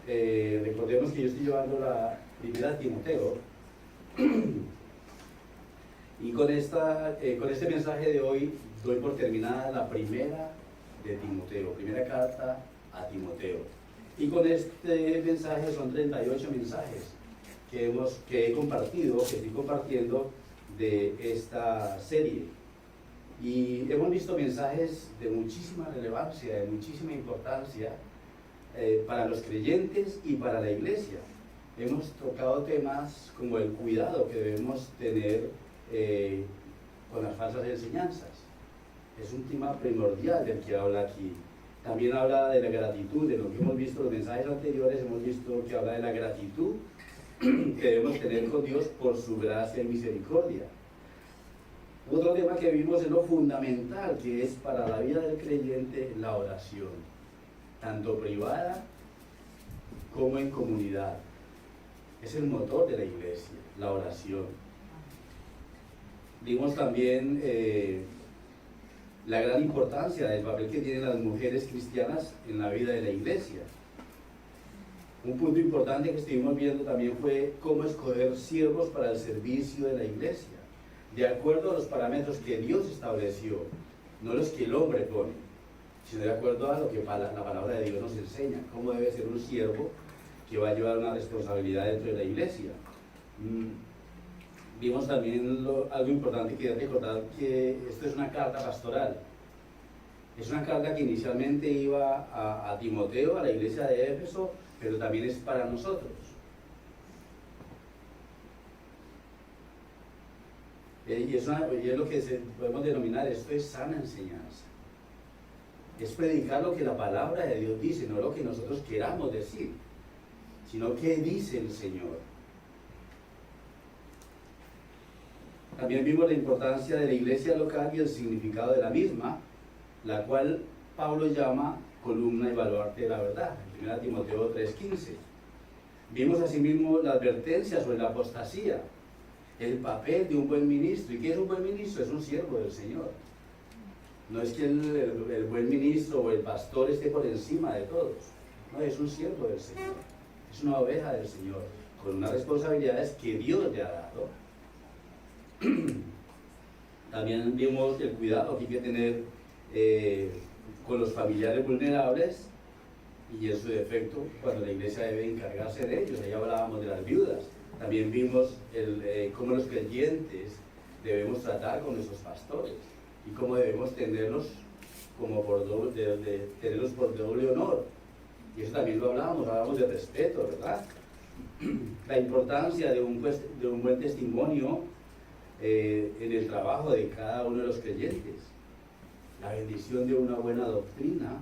Recordemos que yo estoy llevando la primera Timoteo y con este mensaje de hoy doy por terminada la primera de Timoteo, primera carta a Timoteo. Y con este mensaje son 38 mensajes que he compartido, que estoy compartiendo de esta serie. Y hemos visto mensajes de muchísima relevancia, de muchísima importancia para los creyentes y para la iglesia. Hemos tocado temas como el cuidado que debemos tener con las falsas enseñanzas. Es un tema primordial del que habla aquí. También habla de la gratitud, de lo que hemos visto en los mensajes anteriores, hemos visto que habla de la gratitud que debemos tener con Dios por su gracia y misericordia. Otro tema que vimos es lo fundamental que es para la vida del creyente la oración, tanto privada como en comunidad. Es el motor de la iglesia, la oración. Vimos también la gran importancia del papel que tienen las mujeres cristianas en la vida de la iglesia. Un punto importante que estuvimos viendo también fue cómo escoger siervos para el servicio de la iglesia, de acuerdo a los parámetros que Dios estableció, no los que el hombre pone, sino de acuerdo a lo que la palabra de Dios nos enseña, cómo debe ser un siervo que va a llevar una responsabilidad dentro de la iglesia. Vimos también algo importante que recordar, que esto es una carta pastoral. Es una carta que inicialmente iba a Timoteo, a la iglesia de Éfeso, pero también es para nosotros. Y es lo que podemos denominar, esto es sana enseñanza. Es predicar lo que la palabra de Dios dice, no lo que nosotros queramos decir, sino qué dice el Señor. También vimos la importancia de la iglesia local y el significado de la misma, la cual Pablo llama columna y baluarte de la verdad, en 1 Timoteo 3:15. Vimos asimismo la advertencia sobre la apostasía, el papel de un buen ministro. ¿Y qué es un buen ministro? Es un siervo del Señor. No es que el buen ministro o el pastor esté por encima de todos, no, es un siervo del Señor, es una oveja del Señor, con unas responsabilidades que Dios le ha dado. También vimos el cuidado que hay que tener con los familiares vulnerables y en su defecto cuando la iglesia debe encargarse de ellos. Ahí hablábamos de las viudas. También vimos cómo los creyentes debemos tratar con nuestros pastores y cómo debemos tenerlos tenerlos por doble honor. Y eso también lo hablábamos de respeto, ¿verdad? La importancia de un buen testimonio en el trabajo de cada uno de los creyentes, la bendición de una buena doctrina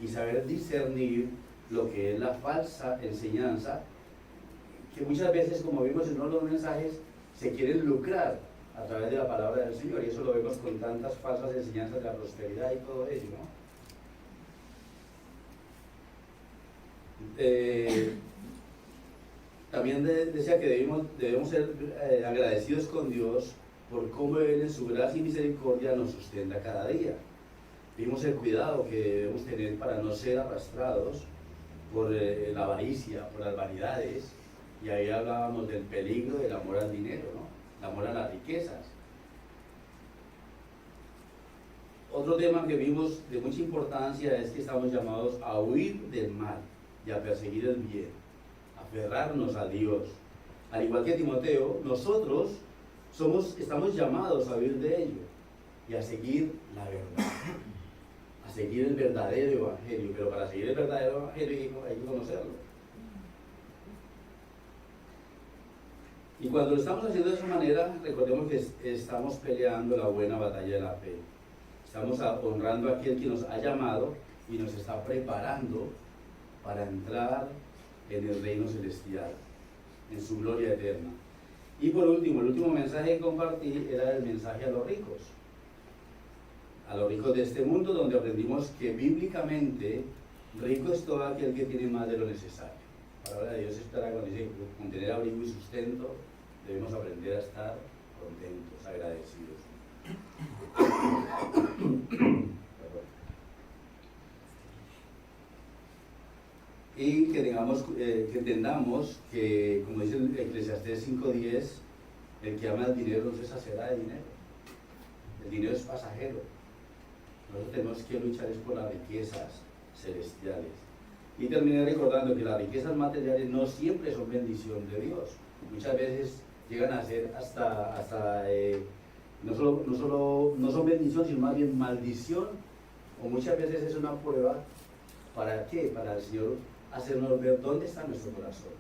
y saber discernir lo que es la falsa enseñanza, que muchas veces, como vimos en uno de los mensajes, se quieren lucrar a través de la palabra del Señor, y eso lo vemos con tantas falsas enseñanzas de la prosperidad y todo ello, ¿no? También decía que debemos ser agradecidos con Dios por cómo Él en su gracia y misericordia nos sustenta cada día. Vimos el cuidado que debemos tener para no ser arrastrados por la avaricia, por las vanidades, y ahí hablábamos del peligro del amor al dinero, ¿no? El amor a las riquezas. Otro tema que vimos de mucha importancia es que estamos llamados a huir del mal y a perseguir el bien, aferrarnos a Dios. Al igual que Timoteo, nosotros estamos llamados a huir de ello y a seguir la verdad, a seguir el verdadero evangelio, pero para seguir el verdadero evangelio hay que conocerlo. Y cuando lo estamos haciendo de esa manera, recordemos que estamos peleando la buena batalla de la fe. Estamos honrando a aquel que nos ha llamado y nos está preparando para entrar en el reino celestial, en su gloria eterna. Y por último, el último mensaje que compartí era el mensaje a los ricos de este mundo, donde aprendimos que bíblicamente rico es todo aquel que tiene más de lo necesario. La palabra de Dios estará cuando dice, con tener abrigo y sustento, debemos aprender a estar contentos, agradecidos. y que entendamos que, como dice el Eclesiastés 5:10, el que ama el dinero no se saciará de dinero. El dinero es pasajero. Nosotros tenemos que luchar es por las riquezas celestiales. Y terminé recordando que las riquezas materiales no siempre son bendición de Dios. Muchas veces llegan a ser no son bendición, sino más bien maldición, o muchas veces es una prueba. ¿Para qué? Para el Señor hacernos ver dónde está nuestro corazón,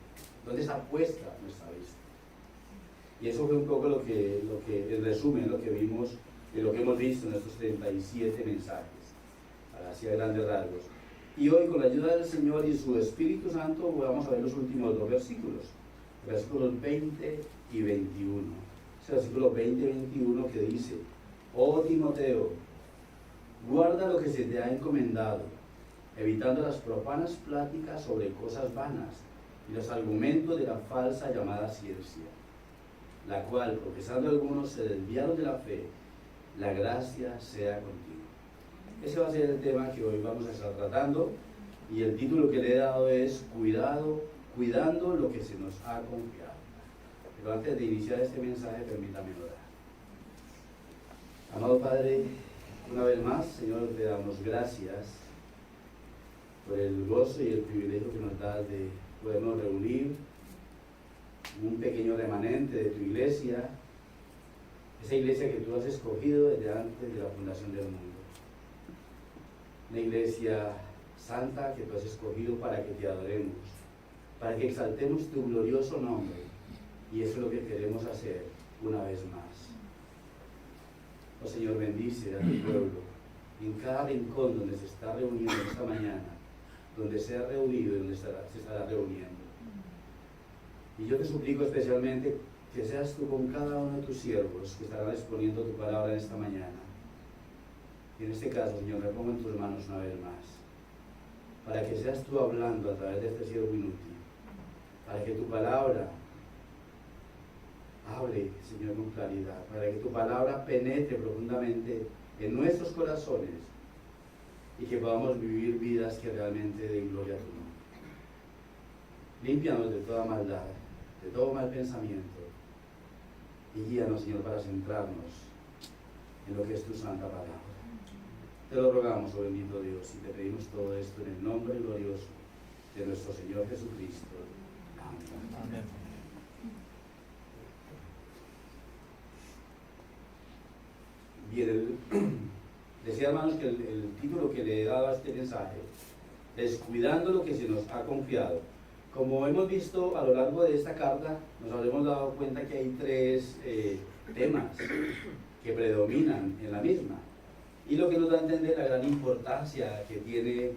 dónde está puesta nuestra vista. Y eso fue un poco lo que en resumen, lo que vimos y lo que hemos visto en estos 37 mensajes, así a grandes rasgos. Y hoy, con la ayuda del Señor y su Espíritu Santo, vamos a ver los últimos dos versículos 20 y 21. Ese versículo 20 y 21 que dice: Oh Timoteo, guarda lo que se te ha encomendado, evitando las profanas pláticas sobre cosas vanas y los argumentos de la falsa llamada ciencia, la cual, profesando algunos, se desviaron de la fe. La gracia sea contigo. Ese va a ser el tema que hoy vamos a estar tratando, y el título que le he dado es cuidando lo que se nos ha confiado. Pero antes de iniciar este mensaje, permítame orar. Amado Padre, una vez más, Señor, te damos gracias por el gozo y el privilegio que nos das de podernos reunir, un pequeño remanente de tu iglesia, esa iglesia que tú has escogido desde antes de la fundación del mundo. Una iglesia santa que tú has escogido para que te adoremos, para que exaltemos tu glorioso nombre, y eso es lo que queremos hacer una vez más. Oh Señor, bendice a tu pueblo en cada rincón donde se está reuniendo esta mañana, donde se ha reunido y donde se estará reuniendo. Y yo te suplico especialmente que seas tú con cada uno de tus siervos que estarán exponiendo tu palabra en esta mañana. Y en este caso, Señor, me pongo en tus manos una vez más, para que seas tú hablando a través de este siervo inútil, para que tu palabra hable, Señor, con claridad, para que tu palabra penetre profundamente en nuestros corazones y que podamos vivir vidas que realmente den gloria a tu nombre. Límpianos de toda maldad, de todo mal pensamiento, y guíanos, Señor, para centrarnos en lo que es tu santa palabra. Te lo rogamos, oh bendito Dios, y te pedimos todo esto en el nombre glorioso de nuestro Señor Jesucristo. Amén. Amén. Bien, decía, hermanos, que el título que le he dado a este mensaje es Cuidando lo que se nos ha confiado. Como hemos visto a lo largo de esta carta, nos habremos dado cuenta que hay tres temas que predominan en la misma, y lo que nos da a entender la gran importancia que tiene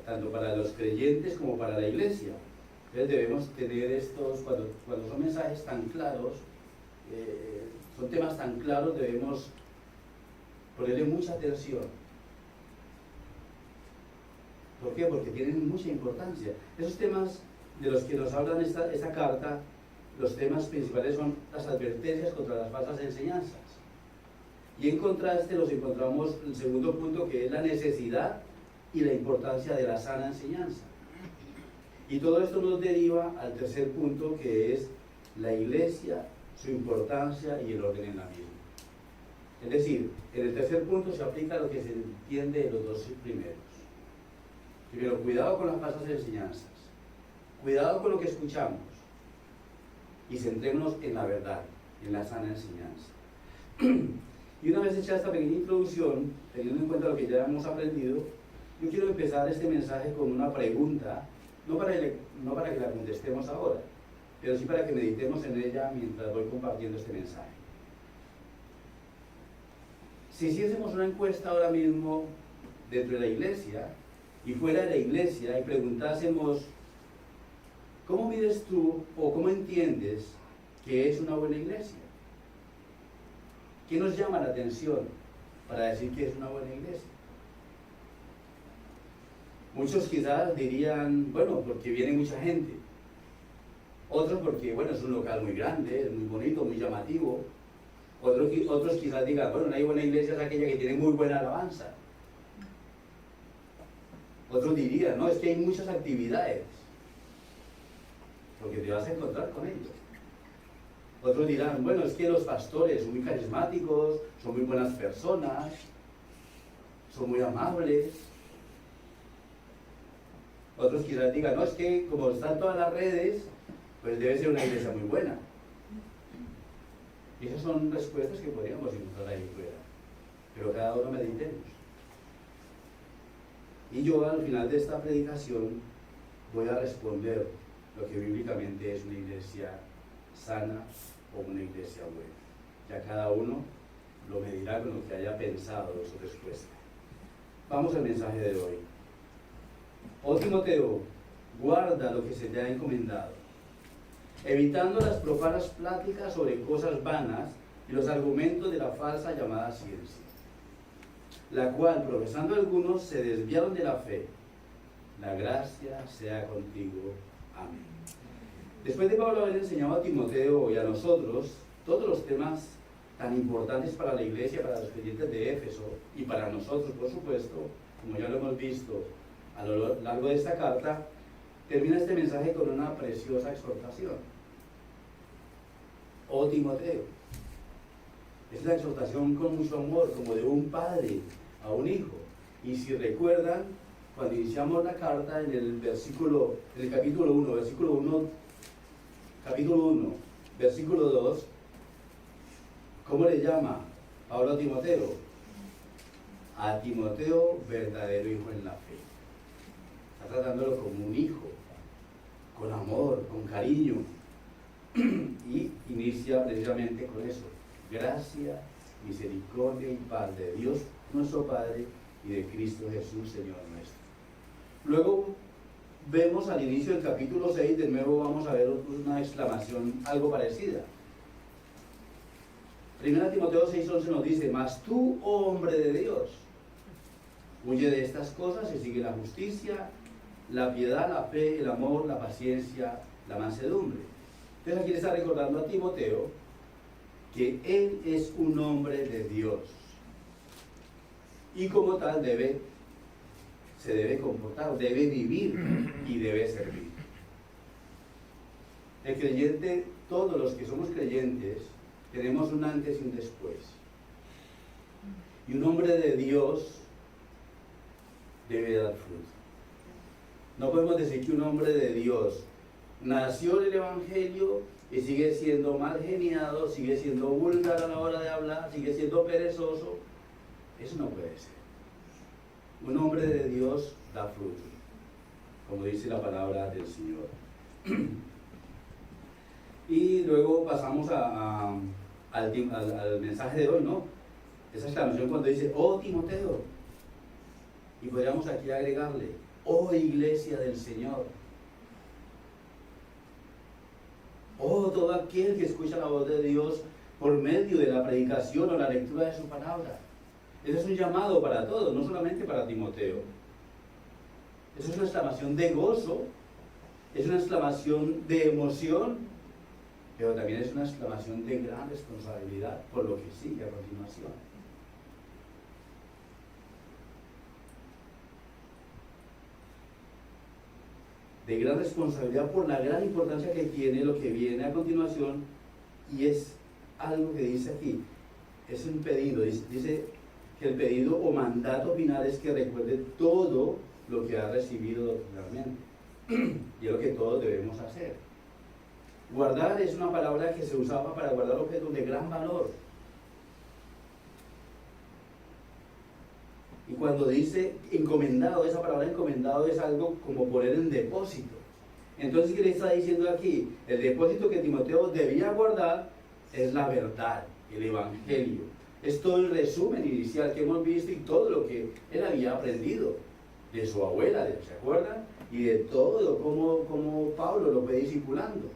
tanto para los creyentes como para la iglesia. Entonces debemos tener estos, cuando son mensajes tan claros, son temas tan claros, debemos ponerle mucha atención. ¿Por qué? Porque tienen mucha importancia. Esos temas de los que nos hablan esta carta, los temas principales son las advertencias contra las falsas enseñanzas. Y en contraste los encontramos el segundo punto, que es la necesidad y la importancia de la sana enseñanza. Y todo esto nos deriva al tercer punto, que es la iglesia, su importancia y el orden en la misma. Es decir, en el tercer punto se aplica lo que se entiende de los dos primeros. Primero, cuidado con las falsas enseñanzas, cuidado con lo que escuchamos, y centrémonos en la verdad, en la sana enseñanza. Y una vez hecha esta pequeña introducción, teniendo en cuenta lo que ya hemos aprendido, yo quiero empezar este mensaje con una pregunta, no para que la contestemos ahora, pero sí para que meditemos en ella mientras voy compartiendo este mensaje. Si hiciésemos una encuesta ahora mismo dentro de la iglesia y fuera de la iglesia y preguntásemos, ¿cómo mides tú o cómo entiendes que es una buena iglesia? ¿Qué nos llama la atención para decir que es una buena iglesia? Muchos quizás dirían, bueno, porque viene mucha gente. Otros porque, bueno, es un local muy grande, es muy bonito, muy llamativo. Otros quizás digan, bueno, una buena iglesia es aquella que tiene muy buena alabanza. Otros dirían, no, es que hay muchas actividades, porque te vas a encontrar con ellos. Otros dirán, bueno, es que los pastores son muy carismáticos, son muy buenas personas, son muy amables. Otros quizás digan, no, es que como están todas las redes, pues debe ser una iglesia muy buena. Y esas son respuestas que podríamos encontrar ahí fuera. Pero cada uno meditemos. Y yo al final de esta predicación voy a responder lo que bíblicamente es una iglesia sana o una iglesia buena. Ya cada uno lo medirá con lo que haya pensado de su respuesta. Vamos al mensaje de hoy. Oh Timoteo, guarda lo que se te ha encomendado, evitando las profanas pláticas sobre cosas vanas y los argumentos de la falsa llamada ciencia, la cual, profesando algunos, se desviaron de la fe. La gracia sea contigo. Amén. Después de Pablo haber enseñado a Timoteo y a nosotros todos los temas tan importantes para la iglesia, para los creyentes de Éfeso y para nosotros, por supuesto, como ya lo hemos visto a lo largo de esta carta, termina este mensaje con una preciosa exhortación. Oh Timoteo, es la exhortación con mucho amor, como de un padre a un hijo. Y si recuerdan, cuando iniciamos la carta en el capítulo 1, versículo 2, ¿cómo le llama Pablo a Timoteo? A Timoteo, verdadero hijo en la fe. Está tratándolo como un hijo, con amor, con cariño. Y inicia precisamente con eso: gracia, misericordia y paz de Dios nuestro Padre y de Cristo Jesús, Señor nuestro. Luego vemos al inicio del capítulo 6, de nuevo vamos a ver una exclamación algo parecida. 1 Timoteo 6:11 nos dice: mas tú, oh hombre de Dios, huye de estas cosas y sigue la justicia, la piedad, la fe, el amor, la paciencia, la mansedumbre. Entonces aquí le está recordando a Timoteo que él es un hombre de Dios y como tal se debe comportar, debe vivir y debe servir. El creyente, todos los que somos creyentes, tenemos un antes y un después. Y un hombre de Dios debe dar fruto. No podemos decir que un hombre de Dios nació en el Evangelio y sigue siendo mal geniado, sigue siendo vulgar a la hora de hablar, sigue siendo perezoso. Eso no puede ser. Un hombre de Dios da fruto, como dice la palabra del Señor. Y luego pasamos al mensaje de hoy, ¿no? Esa exclamación cuando dice, oh Timoteo. Y podríamos aquí agregarle, oh iglesia del Señor. Oh todo aquel que escucha la voz de Dios por medio de la predicación o la lectura de su palabra. Ese es un llamado para todos, no solamente para Timoteo. Eso es una exclamación de gozo, es una exclamación de emoción, pero también es una exclamación de gran responsabilidad por lo que sigue a continuación. De gran responsabilidad por la gran importancia que tiene lo que viene a continuación, y es algo que dice aquí, es un pedido, dice que el pedido o mandato final es que recuerde todo lo que ha recibido doctrinalmente, y es lo que todos debemos hacer. Guardar es una palabra que se usaba para guardar objetos de gran valor. Y cuando dice encomendado, esa palabra encomendado es algo como poner en depósito. Entonces, ¿qué le está diciendo aquí? El depósito que Timoteo debía guardar es la verdad, el Evangelio. Es todo el resumen inicial que hemos visto y todo lo que él había aprendido de su abuela, ¿se acuerdan? Y de todo, como Pablo lo fue discipulando.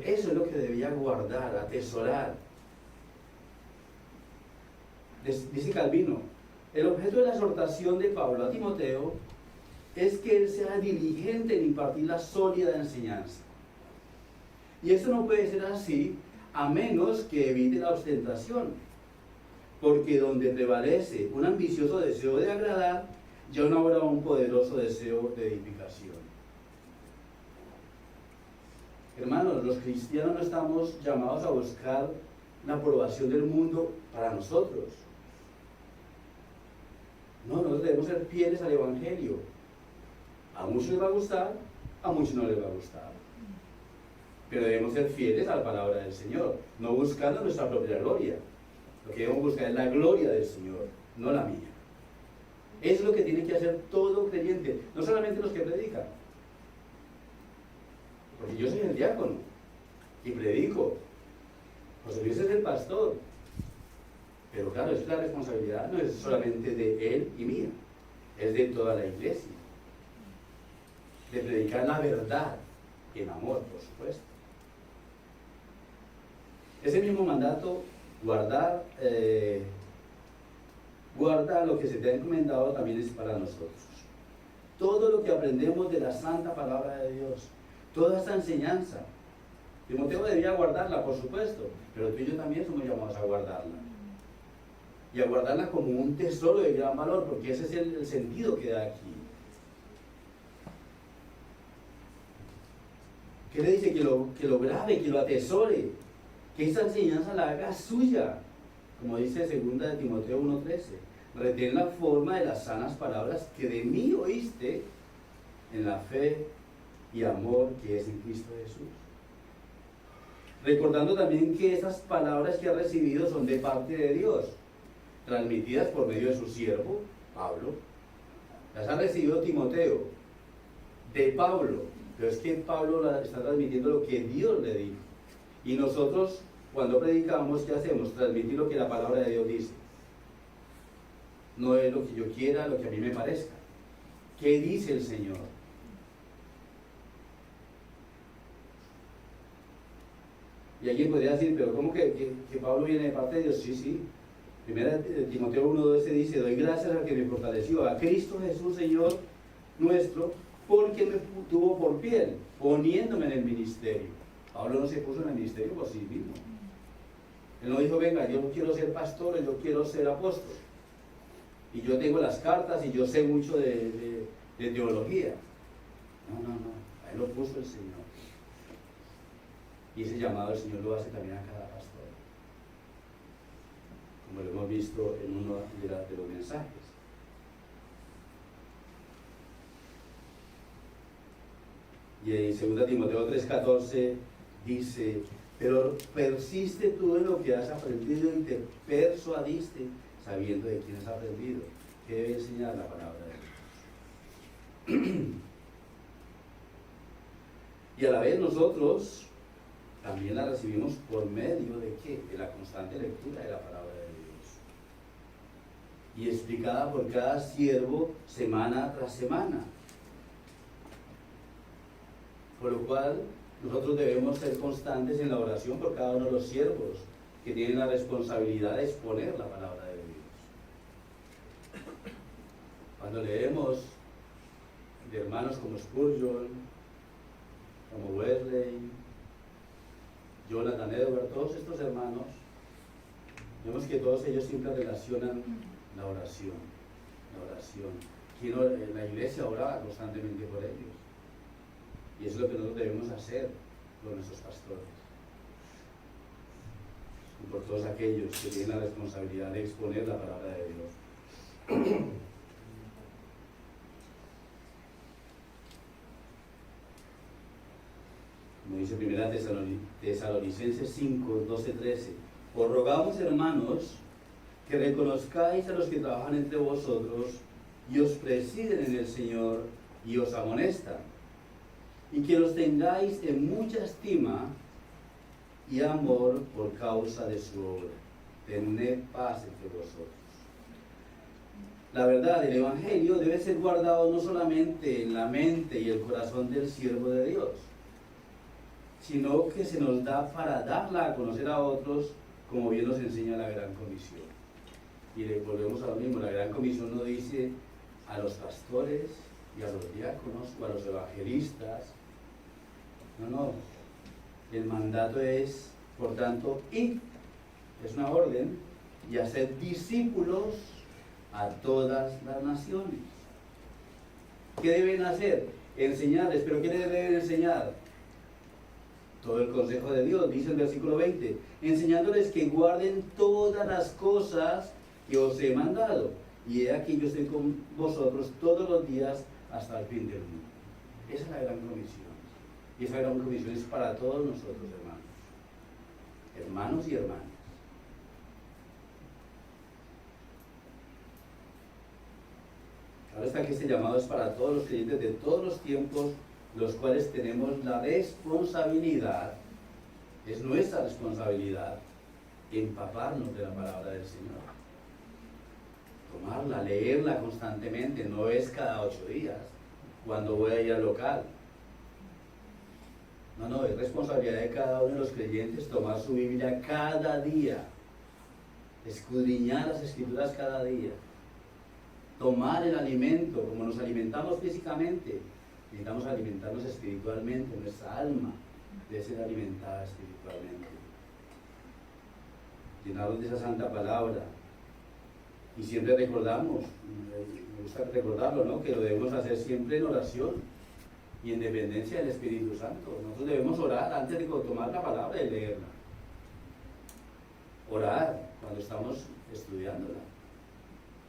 Eso es lo que debía guardar, atesorar. Dice Calvino, el objeto de la exhortación de Pablo a Timoteo es que él sea diligente en impartir la sólida enseñanza. Y esto no puede ser así a menos que evite la ostentación. porque donde prevalece un ambicioso deseo de agradar, ya no habrá un poderoso deseo de edificación. Hermanos, los cristianos no estamos llamados a buscar la aprobación del mundo para nosotros. No, nosotros debemos ser fieles al Evangelio. A muchos les va a gustar, a muchos no les va a gustar. Pero debemos ser fieles a la palabra del Señor, no buscando nuestra propia gloria. Lo que debemos buscar es la gloria del Señor, no la mía. Es lo que tiene que hacer todo creyente, no solamente los que predican. Porque yo soy el diácono y predico. José Luis es el pastor. Pero claro, es la responsabilidad no es solamente de él y mía, es de toda la iglesia. De predicar la verdad en amor, por supuesto. Ese mismo mandato, guardar lo que se te ha encomendado, también es para nosotros. Todo lo que aprendemos de la santa palabra de Dios, toda esta enseñanza, Timoteo debía guardarla, por supuesto, pero tú y yo también somos llamados a guardarla. Y a guardarla como un tesoro de gran valor, porque ese es el sentido que da aquí. ¿Qué le dice? Que lo grabe, que lo atesore, que esa enseñanza la haga suya, como dice 2 de Timoteo 1:13. Retén la forma de las sanas palabras que de mí oíste en la fe y amor que es en Cristo Jesús. Recordando también que esas palabras que ha recibido son de parte de Dios, transmitidas por medio de su siervo, Pablo. Las ha recibido Timoteo, de Pablo, pero es que Pablo está transmitiendo lo que Dios le dijo. Y nosotros, cuando predicamos, ¿qué hacemos? Transmitir lo que la palabra de Dios dice. No es lo que yo quiera, lo que a mí me parezca. ¿Qué dice el Señor? Y alguien podría decir, pero ¿cómo que Pablo viene de parte de Dios? Sí, sí. Primera de Timoteo 1:12 dice, doy gracias al que me fortaleció, a Cristo Jesús, Señor nuestro, porque me tuvo por fiel, poniéndome en el ministerio. Pablo no se puso en el ministerio por sí mismo. Él no dijo, venga, yo quiero ser pastor, yo quiero ser apóstol. Y yo tengo las cartas y yo sé mucho de teología. No. A él lo puso el Señor. Y ese llamado el Señor lo hace también a cada pastor, como lo hemos visto en uno de los mensajes. Y en 2 Timoteo 3:14 dice, pero persiste tú en lo que has aprendido y te persuadiste sabiendo de quién has aprendido, que debe enseñar la palabra de Dios. Y a la vez nosotros también la recibimos por medio de ¿qué? De la constante lectura de la palabra de Dios. Y explicada por cada siervo semana tras semana. Por lo cual nosotros debemos ser constantes en la oración por cada uno de los siervos que tienen la responsabilidad de exponer la palabra de Dios. Cuando leemos de hermanos como Spurgeon, como Wesley, Jonathan Edwards, todos estos hermanos, vemos que todos ellos siempre relacionan la oración. La iglesia oraba constantemente por ellos. Y eso es lo que nosotros debemos hacer por nuestros pastores. Y por todos aquellos que tienen la responsabilidad de exponer la palabra de Dios. Como dice 1 Tesalonicenses 5, 12, 13. Os rogamos, hermanos, que reconozcáis a los que trabajan entre vosotros y os presiden en el Señor y os amonestan, y que los tengáis en mucha estima y amor por causa de su obra. Tened paz entre vosotros. La verdad, el Evangelio debe ser guardado no solamente en la mente y el corazón del siervo de Dios, sino que se nos da para darla a conocer a otros, como bien nos enseña la Gran Comisión. Y le volvemos a lo mismo, la Gran Comisión no dice a los pastores y a los diáconos o a los evangelistas. No. El mandato es, por tanto, id. Es una orden y hacer discípulos a todas las naciones. ¿Qué deben hacer? Enseñarles. ¿Pero qué les deben enseñar? Todo el consejo de Dios, dice el versículo 20, enseñándoles que guarden todas las cosas que os he mandado. Y he aquí yo estoy con vosotros todos los días hasta el fin del mundo. Esa es la gran comisión. Y esa gran comisión es para todos nosotros, hermanos y hermanas. Ahora está que este llamado es para todos los creyentes de todos los tiempos, los cuales tenemos la responsabilidad, es nuestra responsabilidad, empaparnos de la palabra del Señor. Tomarla, leerla constantemente, no es cada 8 días, cuando voy a ir al local. No, es responsabilidad de cada uno de los creyentes tomar su Biblia cada día, escudriñar las Escrituras cada día, tomar el alimento, como nos alimentamos físicamente, necesitamos alimentarnos espiritualmente, nuestra alma debe ser alimentada espiritualmente. Llenarnos de esa santa palabra. Y siempre recordamos, me gusta recordarlo, ¿no? Que lo debemos hacer siempre en oración y en dependencia del Espíritu Santo. Nosotros debemos orar antes de tomar la palabra y leerla. Orar cuando estamos estudiándola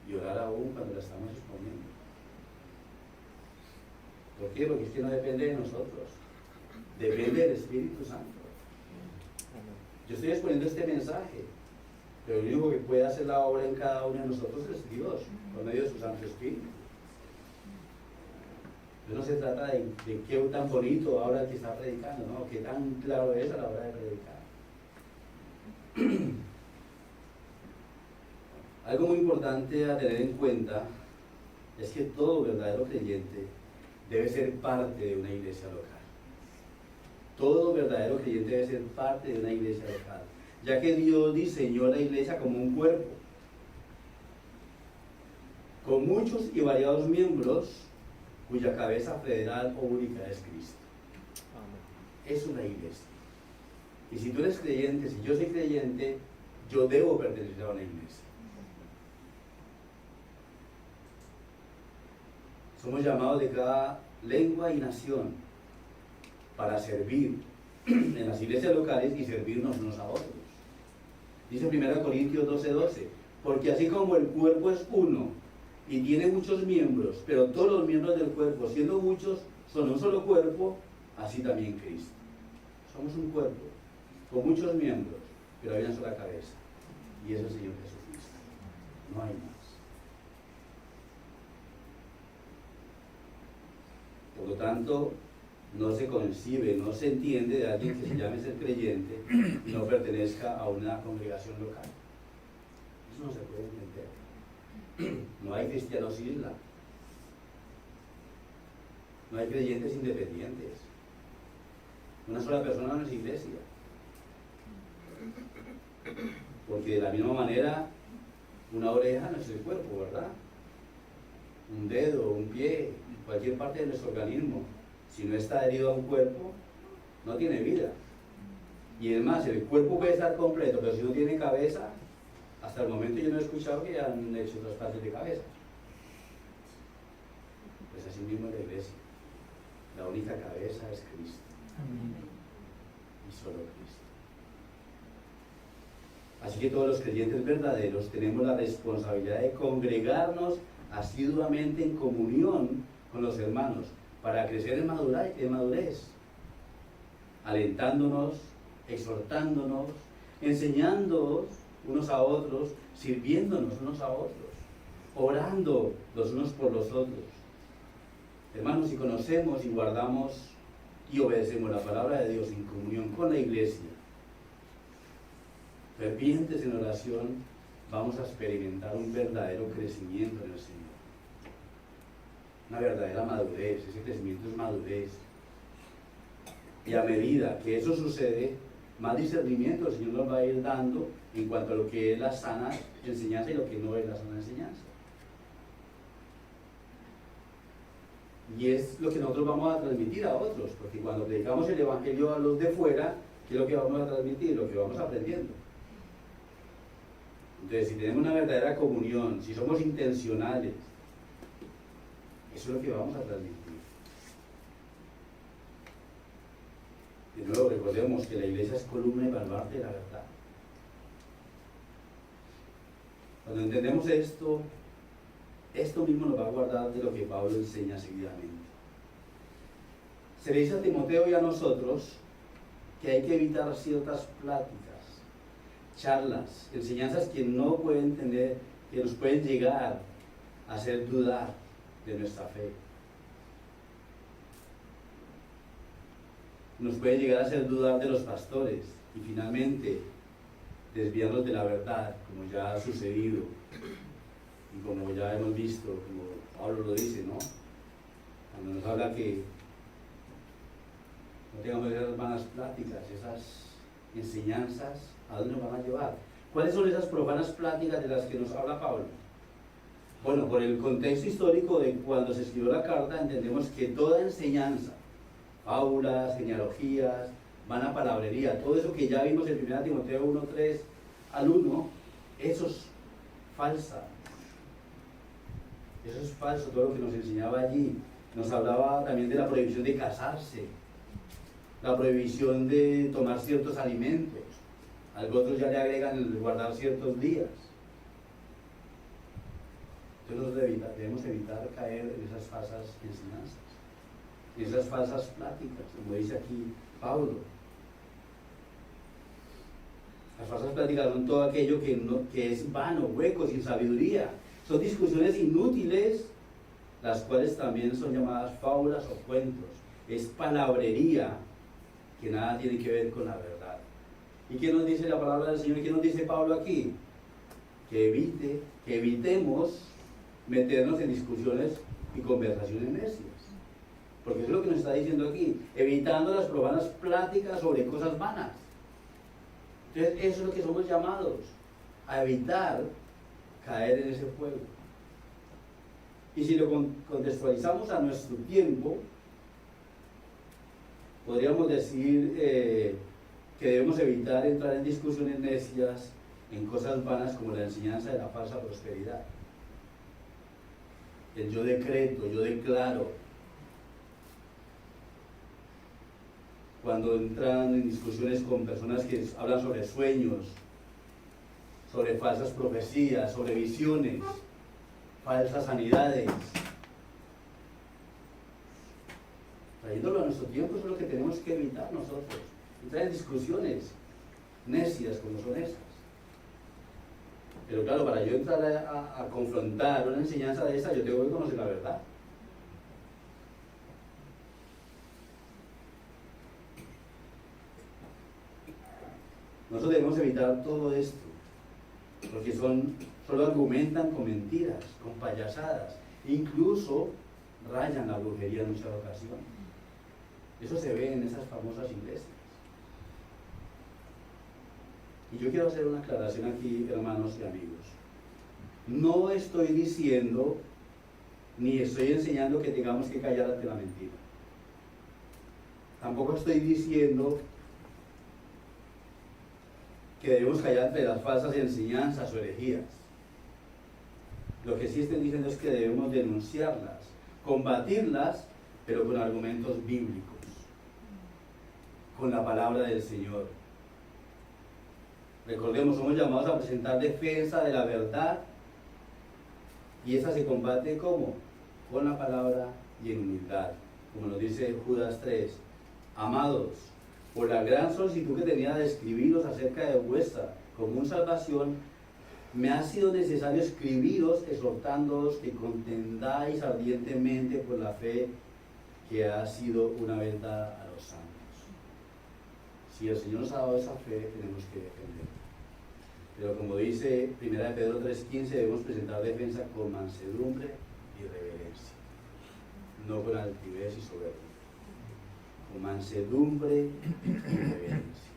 y orar aún cuando la estamos exponiendo. ¿Por qué? Porque es que no depende de nosotros, depende del Espíritu Santo. Yo estoy exponiendo este mensaje, pero el único que puede hacer la obra en cada uno de nosotros es Dios, por medio de su Santo Espíritu. Entonces no se trata de qué tan bonito ahora el que está predicando, ¿no? Qué tan claro es a la hora de predicar. Algo muy importante a tener en cuenta es que todo verdadero creyente debe ser parte de una iglesia local. Todo verdadero creyente debe ser parte de una iglesia local, ya que Dios diseñó la iglesia como un cuerpo, con muchos y variados miembros, cuya cabeza federal o única es Cristo. Es una iglesia. Y si tú eres creyente, si yo soy creyente, yo debo pertenecer a una iglesia. Somos llamados de cada lengua y nación para servir en las iglesias locales y servirnos unos a otros. Dice 1 Corintios 12:12, porque así como el cuerpo es uno y tiene muchos miembros, pero todos los miembros del cuerpo, siendo muchos, son un solo cuerpo, así también Cristo. Somos un cuerpo con muchos miembros, pero hay una sola cabeza, y es el Señor Jesucristo. No hay más. Por lo tanto, no se concibe, no se entiende de alguien que se llame ser creyente y no pertenezca a una congregación local. Eso no se puede entender. No hay cristianos isla. No hay creyentes independientes. Una sola persona no es iglesia. Porque de la misma manera, una oreja no es el cuerpo, ¿verdad? Un dedo, un pie, cualquier parte de nuestro organismo, si no está adherido a un cuerpo, no tiene vida. Y es más, el cuerpo puede estar completo, pero si no tiene cabeza, hasta el momento yo no he escuchado que han hecho traspases de cabeza. Pues así mismo es la iglesia. La única cabeza es Cristo. Amén. Y solo Cristo. Así que todos los creyentes verdaderos tenemos la responsabilidad de congregarnos asiduamente en comunión con los hermanos para crecer en madurez, alentándonos, exhortándonos, enseñándonos unos a otros, sirviéndonos unos a otros, orando los unos por los otros. Hermanos, si conocemos y guardamos y obedecemos la palabra de Dios en comunión con la iglesia, fervientes en oración, vamos a experimentar un verdadero crecimiento en el Señor. Una verdadera madurez, ese crecimiento es madurez. Y a medida que eso sucede, más discernimiento el Señor nos va a ir dando en cuanto a lo que es la sana enseñanza y lo que no es la sana enseñanza. Y es lo que nosotros vamos a transmitir a otros, porque cuando predicamos el Evangelio a los de fuera, ¿qué es lo que vamos a transmitir? Lo que vamos aprendiendo. Entonces, si tenemos una verdadera comunión, si somos intencionales, eso es lo que vamos a transmitir. De nuevo, recordemos que la iglesia es columna y baluarte de la verdad. Cuando entendemos esto mismo nos va a guardar de lo que Pablo enseña seguidamente. Se le dice a Timoteo y a nosotros que hay que evitar ciertas pláticas, charlas, enseñanzas que no pueden entender, que nos pueden llegar a hacer dudar de nuestra fe. Nos puede llegar a hacer dudar de los pastores y finalmente desviarnos de la verdad, como ya ha sucedido y como ya hemos visto, como Pablo lo dice, ¿no? Cuando nos habla que no tengamos esas vanas pláticas, esas enseñanzas, ¿a dónde nos van a llevar? ¿Cuáles son esas profanas pláticas de las que nos habla Pablo? Bueno, por el contexto histórico de cuando se escribió la carta, entendemos que toda enseñanza, fábulas, genealogías, vana palabrería, todo eso que ya vimos en 1 Timoteo 1:3 al 1, eso es falsa. Eso es falso, todo lo que nos enseñaba allí. Nos hablaba también de la prohibición de casarse, la prohibición de tomar ciertos alimentos. Algunos ya le agregan el guardar ciertos días. Entonces debemos evitar caer en esas falsas enseñanzas, en esas falsas pláticas, como dice aquí Pablo. Las falsas pláticas son todo aquello que es vano, hueco, sin sabiduría. Son discusiones inútiles, las cuales también son llamadas fábulas o cuentos. Es palabrería que nada tiene que ver con la verdad. ¿Y qué nos dice la palabra del Señor? ¿Qué nos dice Pablo aquí? Que evitemos meternos en discusiones y conversaciones necias. Porque eso es lo que nos está diciendo aquí, evitando las profanas pláticas sobre cosas vanas. Entonces, eso es lo que somos llamados, a evitar caer en ese juego. Y si lo contextualizamos a nuestro tiempo, podríamos decir que debemos evitar entrar en discusiones necias, en cosas vanas como la enseñanza de la falsa prosperidad. El yo decreto, yo declaro. Cuando entran en discusiones con personas que hablan sobre sueños, sobre falsas profecías, sobre visiones, falsas sanidades. Trayéndolo a nuestro tiempo, eso es lo que tenemos que evitar nosotros. Entrar en discusiones necias como son esas. Pero claro, para yo entrar a confrontar una enseñanza de esa, yo tengo que conocer la verdad. Nosotros debemos evitar todo esto, porque solo argumentan con mentiras, con payasadas, incluso rayan la brujería en muchas ocasiones. Eso se ve en esas famosas iglesias. Y yo quiero hacer una aclaración aquí, hermanos y amigos. No estoy diciendo, ni estoy enseñando que tengamos que callar ante la mentira. Tampoco estoy diciendo que debemos callar ante las falsas enseñanzas o herejías. Lo que sí estoy diciendo es que debemos denunciarlas, combatirlas, pero con argumentos bíblicos, con la palabra del Señor. Recordemos, somos llamados a presentar defensa de la verdad, y esa se combate ¿cómo? Con la palabra y en humildad, como nos dice Judas 3. Amados, por la gran solicitud que tenía de escribiros acerca de vuestra común salvación, me ha sido necesario escribiros exhortándoos que contendáis ardientemente por la fe que ha sido una vez dada a los santos. Si el Señor nos ha dado esa fe, tenemos que defenderla. Pero como dice 1 Pedro 3:15, debemos presentar defensa con mansedumbre y reverencia, no con altivez y soberbia. Con mansedumbre y reverencia.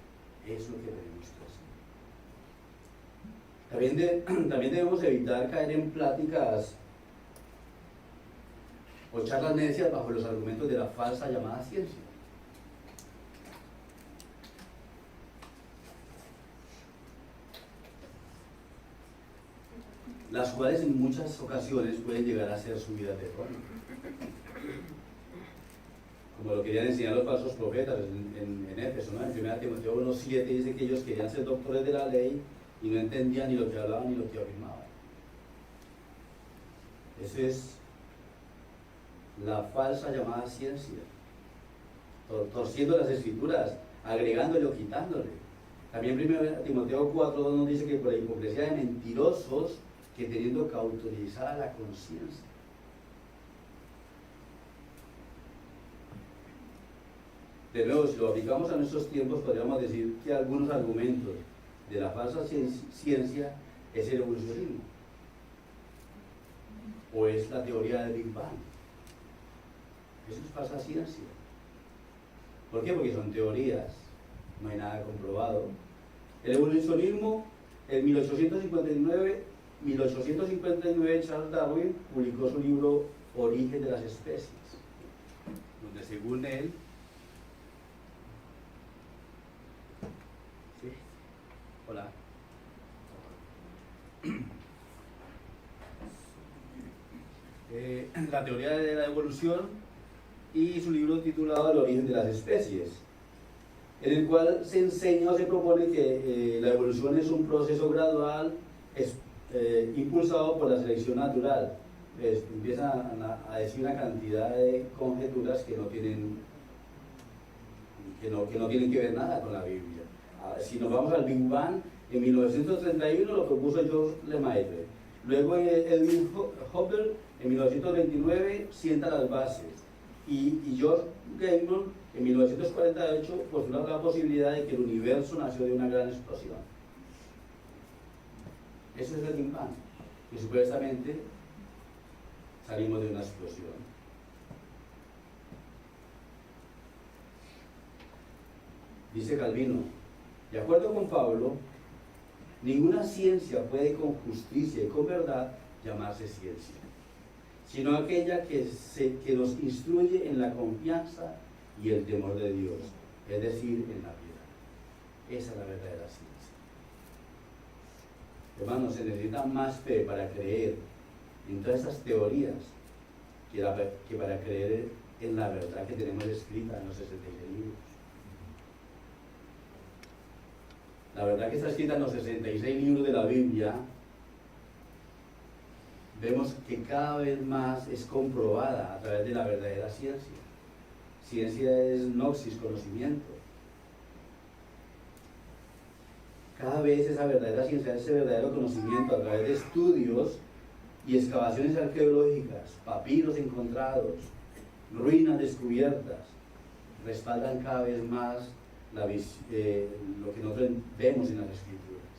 Eso es lo que tenemos que hacer. También debemos evitar caer en pláticas o charlas necias bajo los argumentos de la falsa llamada ciencia. las cuales en muchas ocasiones pueden llegar a ser subidas de tono. Como lo querían enseñar los falsos profetas en Éfeso, ¿no? En 1 Timoteo 1:7 dice que ellos querían ser doctores de la ley y no entendían ni lo que hablaban ni lo que afirmaban. Eso es la falsa llamada ciencia, torciendo las escrituras, agregándole o quitándole. También 1 Timoteo 4:2 nos dice que por la hipocresía de mentirosos que teniendo cauterizada la conciencia. De nuevo, si lo aplicamos a nuestros tiempos, podríamos decir que algunos argumentos de la falsa ciencia es el evolucionismo, o es la teoría del Big Bang. Eso es falsa ciencia. ¿Por qué? Porque son teorías, no hay nada comprobado. El evolucionismo, en 1859 Charles Darwin publicó su libro Origen de las especies, donde según él, ¿sí? Hola. La teoría de la evolución y su libro titulado El origen de las especies, en el cual se enseña o se propone que la evolución es un proceso gradual impulsado por la selección natural. Empiezan a decir una cantidad de conjeturas que no tienen que ver nada con la Biblia. Si nos vamos al Big Bang, en 1931 lo propuso George Lemaitre. Luego Edwin Hubble en 1929 sienta las bases. Y George Gaiman en 1948 postula la posibilidad de que el universo nació de una gran explosión. Eso es el Big Bang, que supuestamente salimos de una explosión. Dice Calvino, de acuerdo con Pablo, ninguna ciencia puede con justicia y con verdad llamarse ciencia, sino aquella que nos instruye en la confianza y el temor de Dios, es decir, en la piedad. Esa es la verdadera ciencia. Hermanos, se necesita más fe para creer en todas esas teorías que para creer en la verdad que tenemos escrita en los 66 libros. La verdad que está escrita en los 66 libros de la Biblia, vemos que cada vez más es comprobada a través de la verdadera ciencia. Ciencia es gnosis, conocimiento. Cada vez esa verdadera ciencia, ese verdadero conocimiento a través de estudios y excavaciones arqueológicas, papiros encontrados, ruinas descubiertas, respaldan cada vez más lo que nosotros vemos en las escrituras.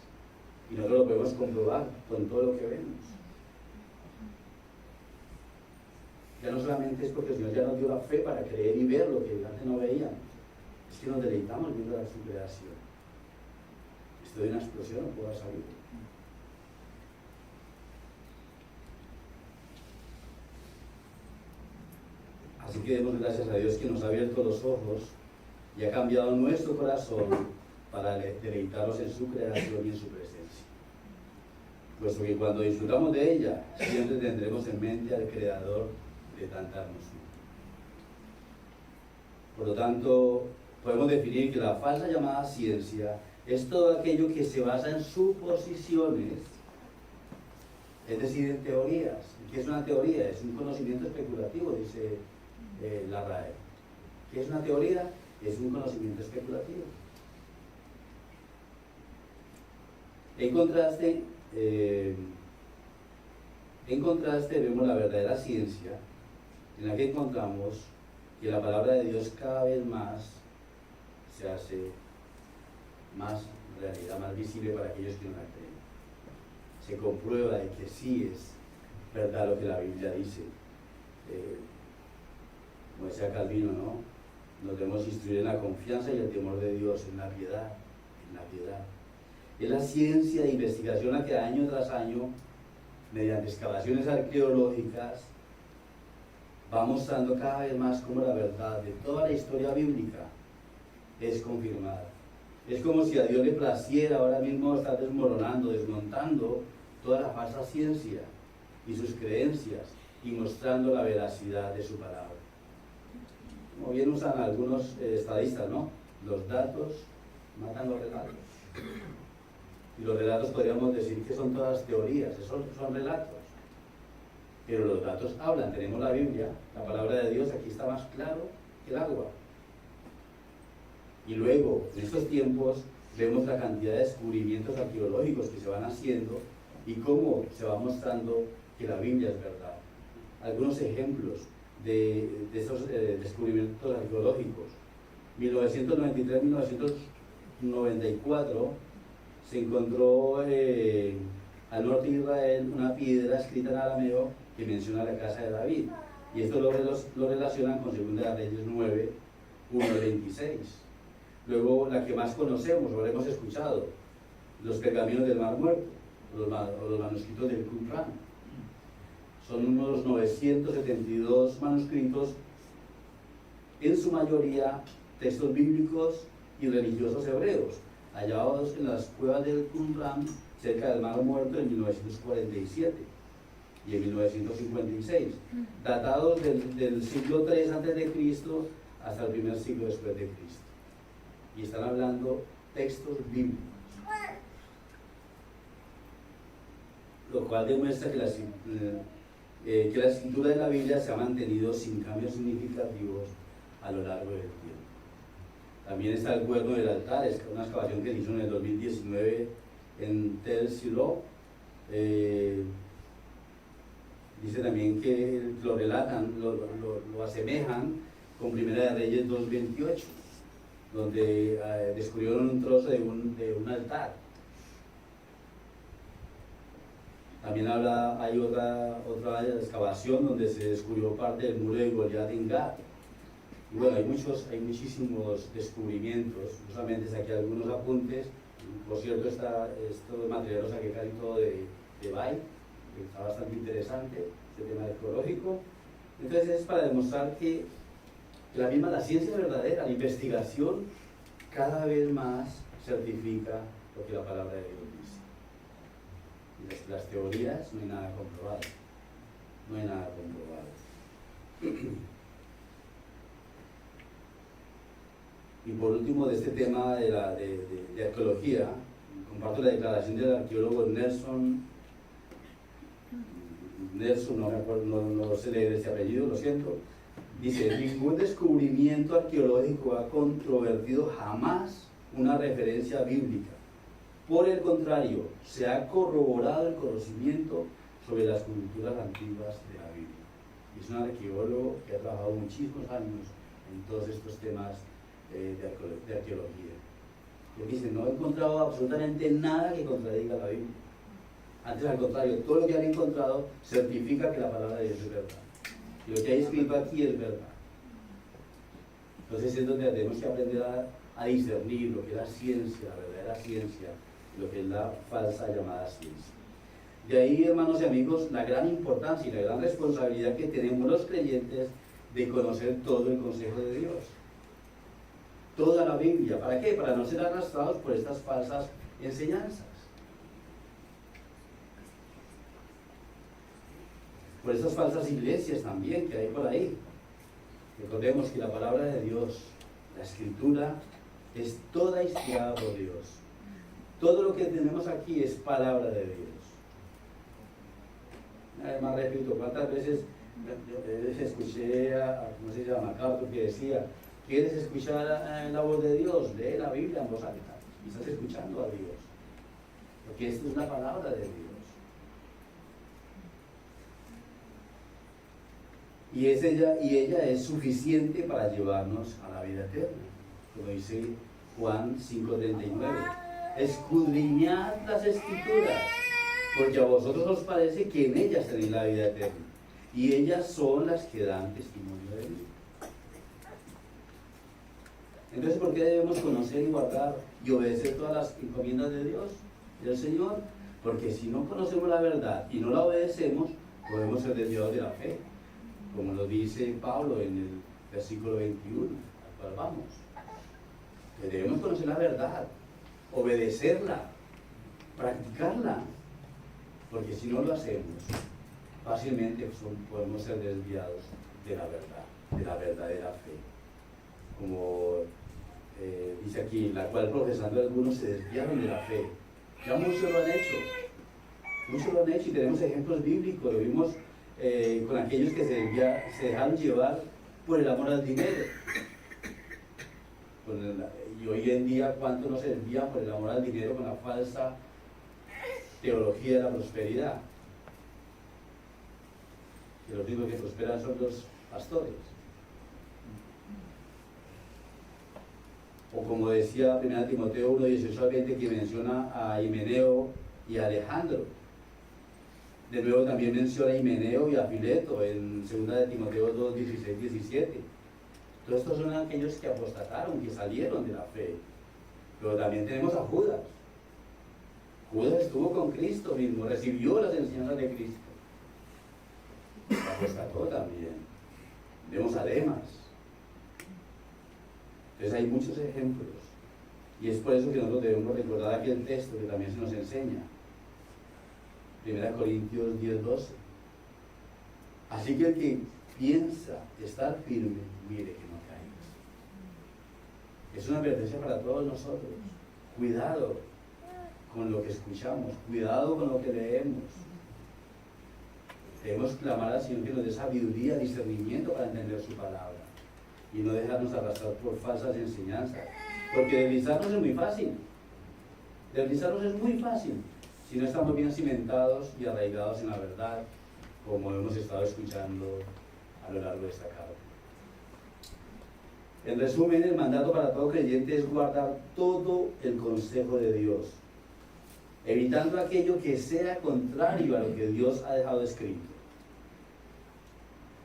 Y nosotros lo podemos comprobar con todo lo que vemos. Ya no solamente es porque el Señor ya nos dio la fe para creer y ver lo que antes no veíamos, es que nos deleitamos viendo su creación. Esto de una explosión no puede salir. Así que demos gracias a Dios que nos ha abierto los ojos y ha cambiado nuestro corazón para deleitarnos en su creación y en su presencia. Puesto que cuando disfrutamos de ella, siempre tendremos en mente al Creador de tanta hermosura. Por lo tanto, podemos definir que la falsa llamada ciencia es todo aquello que se basa en suposiciones, es decir, en teorías. ¿Qué es una teoría? Es un conocimiento especulativo, dice la RAE. ¿Qué es una teoría? Es un conocimiento especulativo. En contraste vemos la verdadera ciencia, en la que encontramos que la palabra de Dios cada vez más se hace más realidad, más visible para aquellos que no la creen. Se comprueba de que sí es verdad lo que la Biblia dice. Como decía Calvino, ¿no? Nos debemos instruir en la confianza y el temor de Dios, en la piedad, en la piedad. Es la ciencia de investigación la que año tras año, mediante excavaciones arqueológicas, va mostrando cada vez más cómo la verdad de toda la historia bíblica es confirmada. Es como si a Dios le placiera ahora mismo estar desmoronando, desmontando toda la falsa ciencia y sus creencias y mostrando la veracidad de su palabra. Como bien usan algunos estadistas, ¿no? Los datos matan los relatos. Y los relatos podríamos decir que son todas teorías, son relatos. Pero los datos hablan, tenemos la Biblia, la palabra de Dios, aquí está más claro que el agua. Y luego, en estos tiempos, vemos la cantidad de descubrimientos arqueológicos que se van haciendo y cómo se va mostrando que la Biblia es verdad. Algunos ejemplos de esos descubrimientos arqueológicos. 1993-1994 se encontró al norte de Israel una piedra escrita en arameo que menciona la casa de David. Y esto lo relacionan con 2 de Reyes 9, 1-26. Luego, la que más conocemos o hemos escuchado, los pergaminos del Mar Muerto, los manuscritos del Qumran. Son unos 972 manuscritos, en su mayoría textos bíblicos y religiosos hebreos, hallados en las cuevas del Qumran, cerca del Mar Muerto, en 1947 y en 1956, datados del siglo III a.C. hasta el primer siglo después de Cristo. Y están hablando textos bíblicos, lo cual demuestra que la escritura de la Biblia se ha mantenido sin cambios significativos a lo largo del tiempo. También está el cuerno del altar, es una excavación que se hizo en el 2019 en Tel Shiloh. Dice también que lo relatan, lo asemejan con Primera de Reyes 2:28, donde descubrieron un trozo de un altar. También hay otra excavación donde se descubrió parte del muro de Goliat en Gat. Y bueno, hay muchísimos descubrimientos, solamente saqué algunos apuntes. Por cierto, estos materiales los saqué casi todo de Bay, que está bastante interesante, este tema arqueológico. Entonces es para demostrar que la ciencia verdadera, la investigación, cada vez más certifica lo que la palabra de Dios dice. Las teorías no hay nada comprobado. No hay nada comprobado. Y por último, de este tema de arqueología, comparto la declaración del arqueólogo Nelson, no me acuerdo, no sé leer ese apellido, lo siento. Dice: ningún descubrimiento arqueológico ha controvertido jamás una referencia bíblica. Por el contrario, se ha corroborado el conocimiento sobre las culturas antiguas de la Biblia. Y es un arqueólogo que ha trabajado muchísimos años en todos estos temas de arqueología. Él dice: no he encontrado absolutamente nada que contradiga la Biblia. Antes, al contrario, todo lo que han encontrado certifica que la palabra de Dios es verdad. Y lo que hay escrito aquí es verdad. Entonces es donde tenemos que aprender a discernir lo que es la ciencia, la verdadera ciencia, y lo que es la falsa llamada ciencia. De ahí, hermanos y amigos, la gran importancia y la gran responsabilidad que tenemos los creyentes de conocer todo el consejo de Dios. Toda la Biblia. ¿Para qué? Para no ser arrastrados por estas falsas enseñanzas. Por esas falsas iglesias también que hay por ahí. Recordemos que la palabra de Dios, la Escritura, es toda inspirada por Dios. Todo lo que tenemos aquí es palabra de Dios. Además, repito, ¿cuántas veces escuché a ¿cómo se llama? MacArthur, que decía: ¿quieres escuchar la voz de Dios? Lee la Biblia en voz alta. Y estás escuchando a Dios. Porque esto es la palabra de Dios. Y ella es suficiente para llevarnos a la vida eterna. Como dice Juan 5:39. Escudriñad las Escrituras, porque a vosotros os parece que en ellas tenéis la vida eterna. Y ellas son las que dan testimonio de mí. Entonces, ¿por qué debemos conocer y guardar y obedecer todas las encomiendas de Dios, del Señor? Porque si no conocemos la verdad y no la obedecemos, podemos ser desviados de la fe, como lo dice Pablo en el versículo 21, al cual vamos. Que debemos conocer la verdad, obedecerla, practicarla. porque si no lo hacemos, fácilmente podemos ser desviados de la verdadera fe. Como dice aquí, la cual profesando algunos se desviaron de la fe. Ya muchos lo han hecho. Muchos lo han hecho y tenemos ejemplos bíblicos. Lo vimos con aquellos que se dejaron llevar por el amor al dinero. Y hoy en día, ¿cuánto nos desvían por el amor al dinero con la falsa teología de la prosperidad? Que los únicos que prosperan son los pastores. O como decía 1 Timoteo 1, 18 al 20, que menciona a Himeneo y a Alejandro. De nuevo también menciona a Himeneo y a Fileto en 2 Timoteo 2, 16, 17. Todos estos son aquellos que apostataron, que salieron de la fe. Pero también tenemos a Judas. Judas estuvo con Cristo mismo, recibió las enseñanzas de Cristo. Apostató también. Vemos a Demas. Entonces hay muchos ejemplos. Y es por eso que nosotros debemos recordar aquel texto que también se nos enseña. 1 Corintios 10, 12. Así que el que piensa estar firme, mire que no caiga. Es una advertencia para todos nosotros. Cuidado con lo que escuchamos, cuidado con lo que leemos. Debemos clamar al Señor que nos dé sabiduría, discernimiento para entender su palabra y no dejarnos arrastrar por falsas enseñanzas, porque deslizarnos es muy fácil. Deslizarnos es muy fácil si no estamos bien cimentados y arraigados en la verdad, como hemos estado escuchando a lo largo de esta carta. En resumen, el mandato para todo creyente es guardar todo el consejo de Dios, evitando aquello que sea contrario a lo que Dios ha dejado escrito.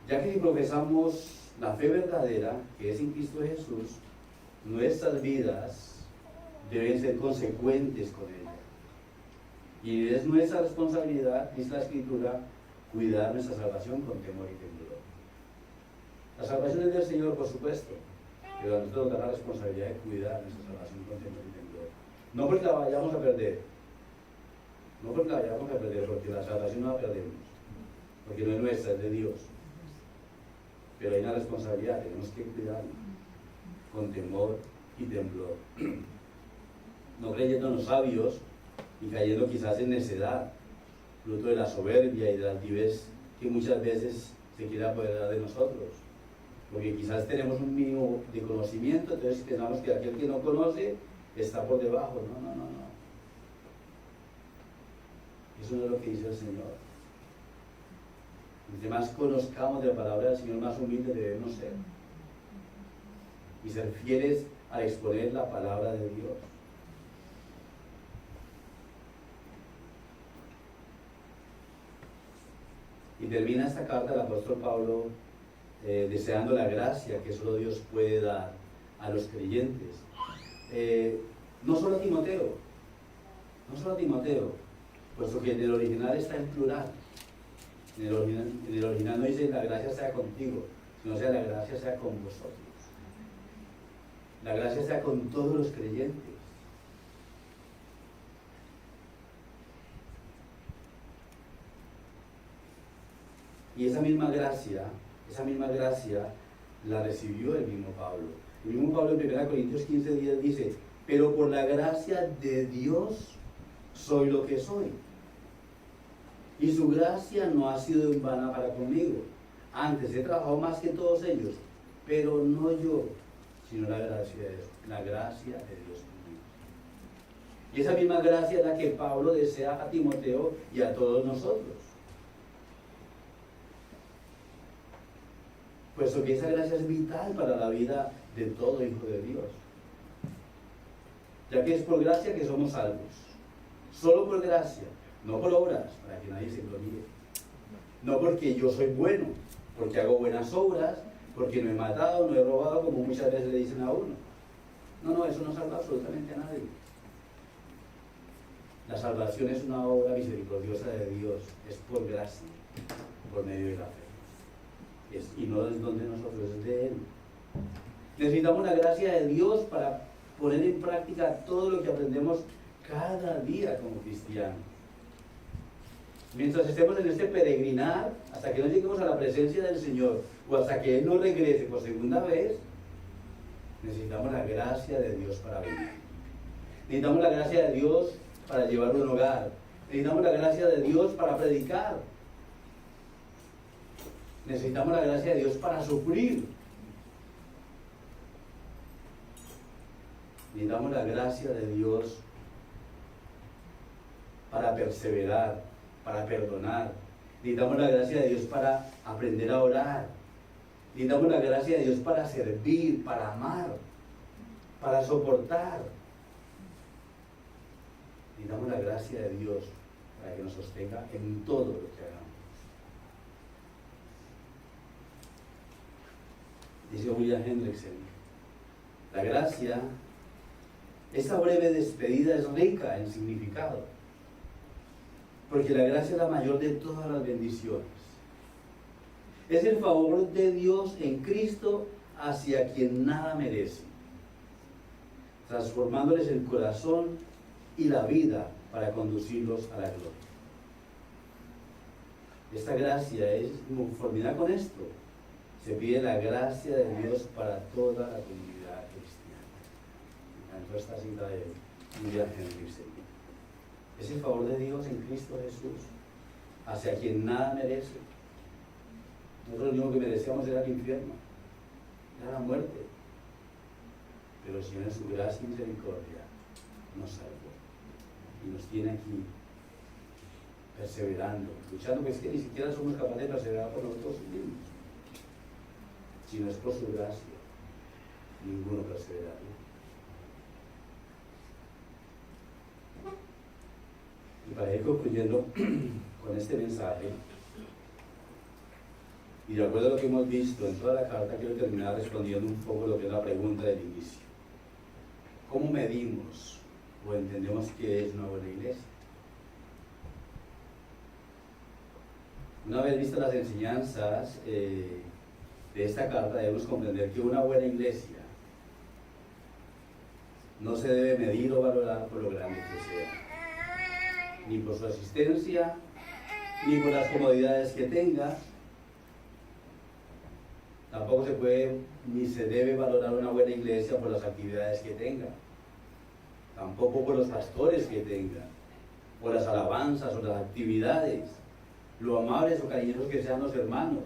Ya que si profesamos la fe verdadera, que es en Cristo Jesús, nuestras vidas deben ser consecuentes con ella. Y es nuestra responsabilidad, dice la Escritura, cuidar nuestra salvación con temor y temblor. La salvación es del Señor, por supuesto, pero a nosotros nos da la responsabilidad de cuidar nuestra salvación con temor y temblor. No porque la vayamos a perder, porque la salvación no la perdemos, porque no es nuestra, es de Dios. Pero hay una responsabilidad, tenemos que cuidarnos con temor y temblor. No creyendo en los sabios y cayendo quizás en necedad, fruto de la soberbia y de la altivez que muchas veces se quiere apoderar de nosotros. Porque quizás tenemos un mínimo de conocimiento, entonces pensamos que aquel que no conoce está por debajo. No. Eso no es lo que dice el Señor. Entre más conozcamos de la palabra del Señor, más humildes debemos ser. Y ser fieles al exponer la palabra de Dios. Y termina esta carta el apóstol Pablo deseando la gracia que solo Dios puede dar a los creyentes. No solo a Timoteo, puesto que en el original está en plural. En el original no dice la gracia sea contigo, sino sea la gracia sea con vosotros. La gracia sea con todos los creyentes. Y esa misma gracia la recibió el mismo Pablo. El mismo Pablo en 1 Corintios 15, 10 dice: pero por la gracia de Dios soy lo que soy. Y su gracia no ha sido en vana para conmigo. Antes he trabajado más que todos ellos, pero no yo, sino la gracia de Dios conmigo. Y esa misma gracia es la que Pablo desea a Timoteo y a todos nosotros. Puesto que esa gracia es vital para la vida de todo hijo de Dios. Ya que es por gracia que somos salvos. Solo por gracia, no por obras, para que nadie se gloríe. No porque yo soy bueno, porque hago buenas obras, porque no he matado, no he robado, como muchas veces le dicen a uno. No, eso no salva absolutamente a nadie. La salvación es una obra misericordiosa de Dios, es por gracia, por medio de la fe. Y no es donde nosotros, es de Él. Necesitamos la gracia de Dios para poner en práctica todo lo que aprendemos cada día como cristianos. Mientras estemos en este peregrinar, hasta que no lleguemos a la presencia del Señor, o hasta que Él no regrese por segunda vez, necesitamos la gracia de Dios para vivir. Necesitamos la gracia de Dios para llevar un hogar. Necesitamos la gracia de Dios para predicar. Necesitamos la gracia de Dios para sufrir. Necesitamos la gracia de Dios para perseverar, para perdonar. Necesitamos la gracia de Dios para aprender a orar. Necesitamos la gracia de Dios para servir, para amar, para soportar. Necesitamos la gracia de Dios para que nos sostenga en todo lo que hagamos. Dice William Hendrickson, la gracia, esta breve despedida es rica en significado, porque la gracia es la mayor de todas las bendiciones. Es el favor de Dios en Cristo hacia quien nada merece, transformándoles el corazón y la vida para conducirlos a la gloria. Esta gracia es en conformidad con esto. Se pide la gracia de Dios para toda la comunidad cristiana. Entonces esta cita de William Hendrickson. Es el favor de Dios en Cristo Jesús, hacia quien nada merece. Nosotros lo único que merecíamos era el infierno, era la muerte. Pero el Señor en su gracia y misericordia nos salvó y nos tiene aquí perseverando, luchando, que es que ni siquiera somos capaces de perseverar por nosotros mismos. Si no es por su gracia, ninguno perseveraría. Y para ir concluyendo con este mensaje, y de acuerdo a lo que hemos visto en toda la carta, quiero terminar respondiendo un poco lo que es la pregunta del inicio. ¿Cómo medimos o entendemos qué es una buena iglesia? Una vez vistas las enseñanzas de esta carta, debemos comprender que una buena iglesia no se debe medir o valorar por lo grande que sea, ni por su asistencia, ni por las comodidades que tenga. Tampoco se puede ni se debe valorar una buena iglesia por las actividades que tenga, tampoco por los pastores que tenga, por las alabanzas o las actividades, lo amables o cariñosos que sean los hermanos.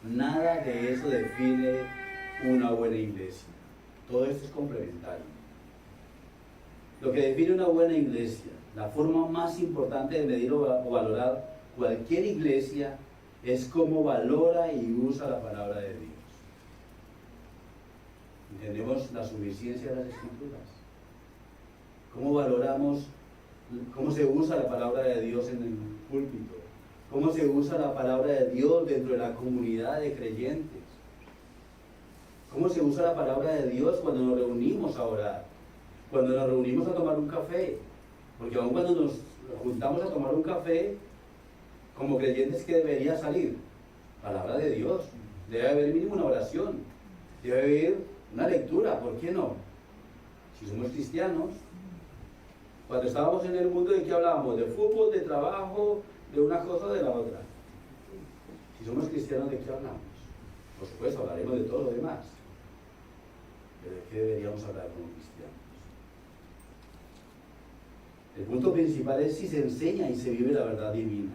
Nada de eso define una buena iglesia. Todo esto es complementario. Lo que define una buena iglesia, la forma más importante de medir o valorar cualquier iglesia, es cómo valora y usa la palabra de Dios. Entendemos la suficiencia de las Escrituras. Cómo valoramos, cómo se usa la palabra de Dios en el púlpito. Cómo se usa la palabra de Dios dentro de la comunidad de creyentes. Cómo se usa la palabra de Dios cuando nos reunimos a orar. Cuando nos reunimos a tomar un café. Porque aun cuando nos juntamos a tomar un café, como creyentes, ¿qué debería salir? Palabra de Dios. Debe haber mínimo una oración. Debe haber una lectura. ¿Por qué no? Si somos cristianos. Cuando estábamos en el mundo, ¿de qué hablábamos? De fútbol, de trabajo, de una cosa o de la otra. Si somos cristianos, ¿de qué hablamos? Por supuesto, hablaremos de todo lo demás. ¿Pero de qué deberíamos hablar como cristianos? El punto principal es si se enseña y se vive la verdad divina.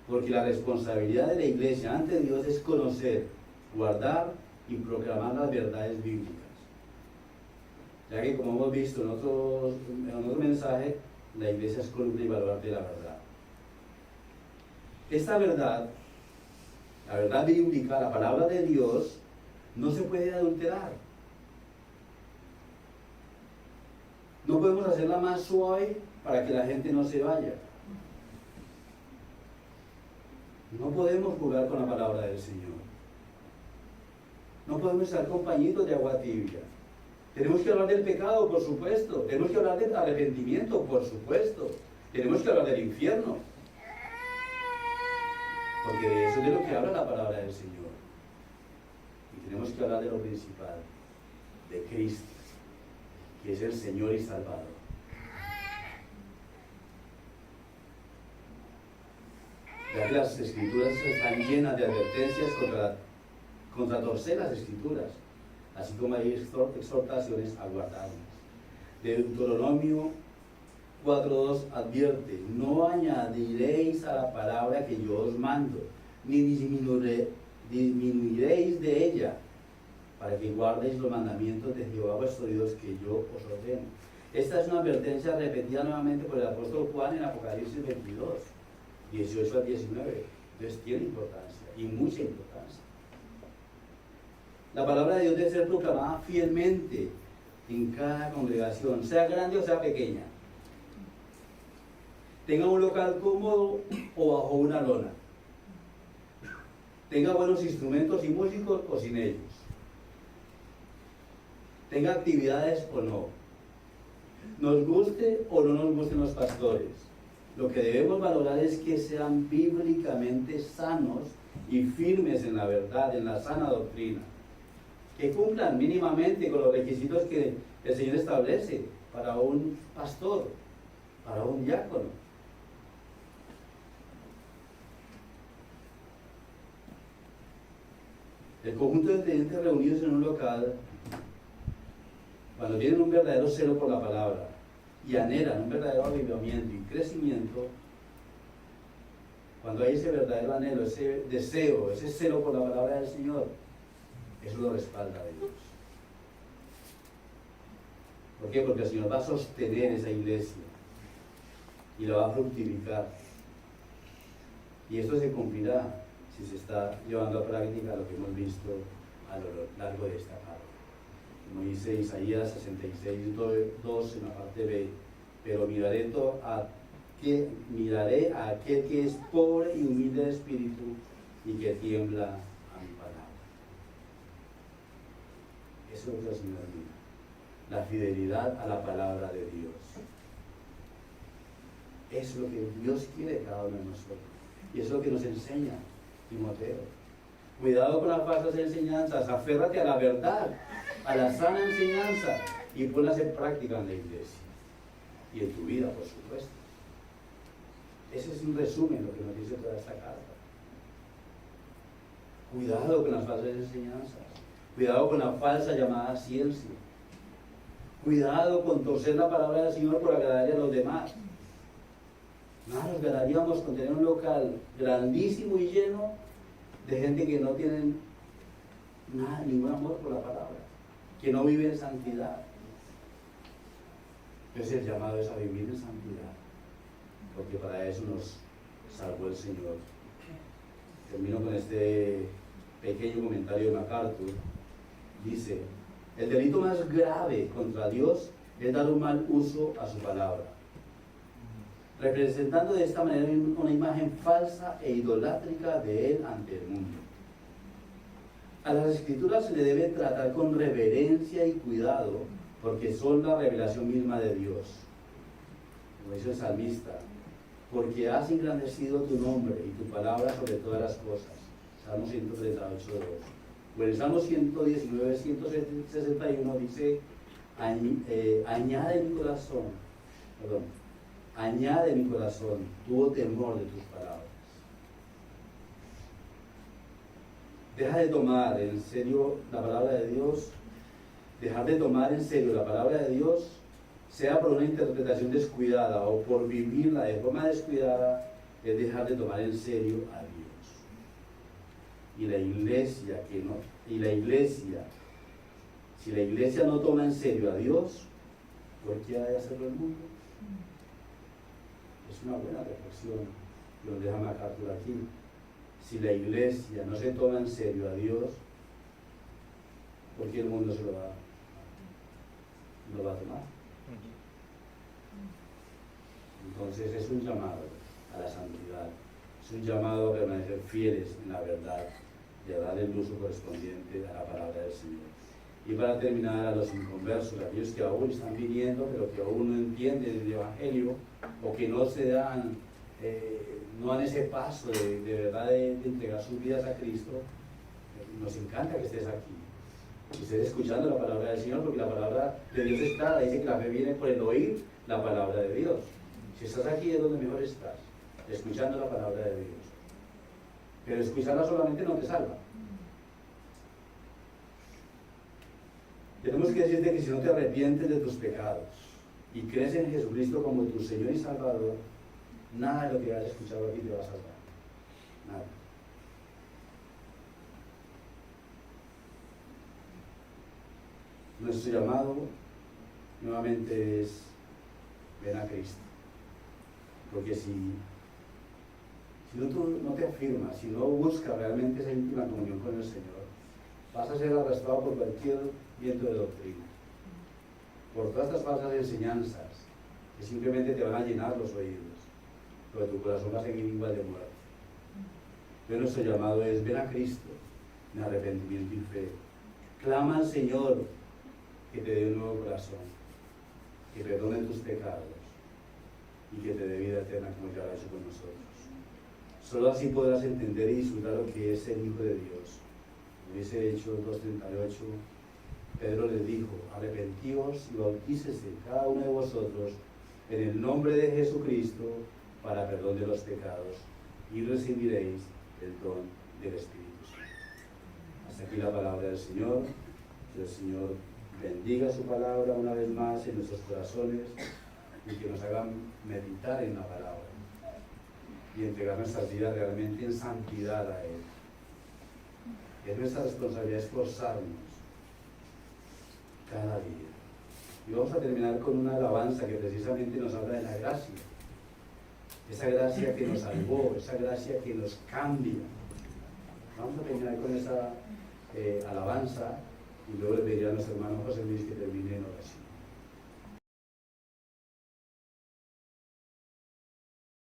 Porque la responsabilidad de la iglesia ante Dios es conocer, guardar y proclamar las verdades bíblicas. Ya que, como hemos visto en otro mensaje, la iglesia es columna y baluarte de la verdad. Esta verdad, la verdad bíblica, la palabra de Dios, no se puede adulterar. No podemos hacerla más suave para que la gente no se vaya. No podemos jugar con la palabra del Señor. No podemos estar con pañitos de agua tibia. Tenemos que hablar del pecado, por supuesto. Tenemos que hablar del arrepentimiento, por supuesto. Tenemos que hablar del infierno. Porque de eso es de lo que habla la palabra del Señor. Y tenemos que hablar de lo principal, de Cristo, que es el Señor y Salvador. ya que las escrituras están llenas de advertencias contra torcer las escrituras, así como hay exhortaciones a guardarlas. Deuteronomio 4:2 advierte: no añadiréis a la palabra que yo os mando, ni disminuiréis de ella, para que guardéis los mandamientos de Jehová vuestro Dios que yo os ordeno. Esta es una advertencia repetida nuevamente por el apóstol Juan en Apocalipsis 22, 18 al 19. Entonces tiene importancia, y mucha importancia. La palabra de Dios debe ser proclamada fielmente en cada congregación, sea grande o sea pequeña. Tenga un local cómodo o bajo una lona. Tenga buenos instrumentos y músicos o sin ellos. Tenga actividades o no. Nos guste o no nos gusten los pastores. Lo que debemos valorar es que sean bíblicamente sanos y firmes en la verdad, en la sana doctrina. Que cumplan mínimamente con los requisitos que el Señor establece para un pastor, para un diácono. El conjunto de creyentes reunidos en un local, cuando tienen un verdadero celo por la palabra y anhelan un verdadero avivamiento y crecimiento, cuando hay ese verdadero anhelo, ese deseo, ese celo por la palabra del Señor, eso lo respalda a Dios. ¿Por qué? Porque el Señor va a sostener esa iglesia y la va a fructificar. Y esto se cumplirá si se está llevando a práctica lo que hemos visto a lo largo de esta carta. Como dice Isaías 66:2 en la parte B: pero miraré a aquel que es pobre y humilde de espíritu y que tiembla a mi palabra. Eso es lo que el Señor mira, la fidelidad a la palabra de Dios. Es lo que Dios quiere de cada uno de nosotros, y es lo que nos enseña Timoteo. Cuidado con las falsas enseñanzas, aférrate a la verdad, a la sana enseñanza, y ponlas en práctica en la iglesia y en tu vida, por supuesto. Ese es un resumen de lo que nos dice toda esta carta. Cuidado con las falsas enseñanzas, cuidado con la falsa llamada ciencia, cuidado con torcer la palabra del Señor por agradarle a los demás. Nada nos ganaríamos con tener un local grandísimo y lleno de gente que no tienen nada, ningún amor por la palabra, que no vive en santidad. Entonces el llamado es a vivir en santidad, porque para eso nos salvó el Señor. Termino con este pequeño comentario de MacArthur. Dice: el delito más grave contra Dios es dar un mal uso a su palabra, representando de esta manera una imagen falsa e idolátrica de Él ante el mundo. A las Escrituras se le debe tratar con reverencia y cuidado, porque son la revelación misma de Dios. Como dice el salmista: porque has engrandecido tu nombre y tu palabra sobre todas las cosas. Salmo 138:2. O en el Salmo 119, 161 dice: añade mi corazón, tuvo temor de tus palabras. Deja de tomar en serio la palabra de Dios. Dejar de tomar en serio la palabra de Dios, sea por una interpretación descuidada o por vivirla de forma descuidada, es dejar de tomar en serio a Dios. Y la iglesia, si la iglesia no toma en serio a Dios, ¿por qué ha de hacerlo el mundo? Es una buena reflexión que nos deja MacArthur aquí. Si la iglesia no se toma en serio a Dios, ¿por qué el mundo se lo va a tomar? Entonces es un llamado a la santidad, es un llamado a permanecer fieles en la verdad y a dar el uso correspondiente a la palabra del Señor. Y para terminar, a los inconversos, aquellos que aún están viniendo, pero que aún no entienden el Evangelio, o que no se dan, no dan ese paso de verdad de entregar sus vidas a Cristo, nos encanta que estés aquí, que estés escuchando la palabra del Señor, porque la palabra de Dios es clara. Dice que la fe viene por el oír la palabra de Dios. Si estás aquí es donde mejor estás, escuchando la palabra de Dios. pero escucharla solamente no te salva. Tenemos que decirte que si no te arrepientes de tus pecados y crees en Jesucristo como tu Señor y Salvador, nada de lo que hayas escuchado aquí te va a salvar. Nada. Nuestro llamado nuevamente es: ven a Cristo. Porque si tú no te afirmas, si no buscas realmente esa íntima comunión con el Señor, vas a ser arrastrado por cualquier viento de doctrina, por todas estas falsas enseñanzas que simplemente te van a llenar los oídos, pero tu corazón va a seguir igual de muerto. Pero nuestro llamado es: ven a Cristo en arrepentimiento y fe. Clama al Señor que te dé un nuevo corazón, que perdone tus pecados y que te dé vida eterna como ya lo ha hecho con nosotros. Solo así podrás entender y disfrutar lo que es ser hijo de Dios. Como dice Hechos 2:38, Pedro les dijo: arrepentíos y bautícese cada uno de vosotros en el nombre de Jesucristo para perdón de los pecados, y recibiréis el don del Espíritu Santo. Hasta aquí la palabra del Señor. Que el Señor bendiga su palabra una vez más en nuestros corazones y que nos hagan meditar en la palabra y entregar nuestras vidas realmente en santidad a Él. Es nuestra responsabilidad esforzarnos cada día. Y vamos a terminar con una alabanza que precisamente nos habla de la gracia. Esa gracia que nos salvó, esa gracia que nos cambia. Vamos a terminar con esa alabanza y luego le pediría a nuestro hermano José Luis que termine en oración.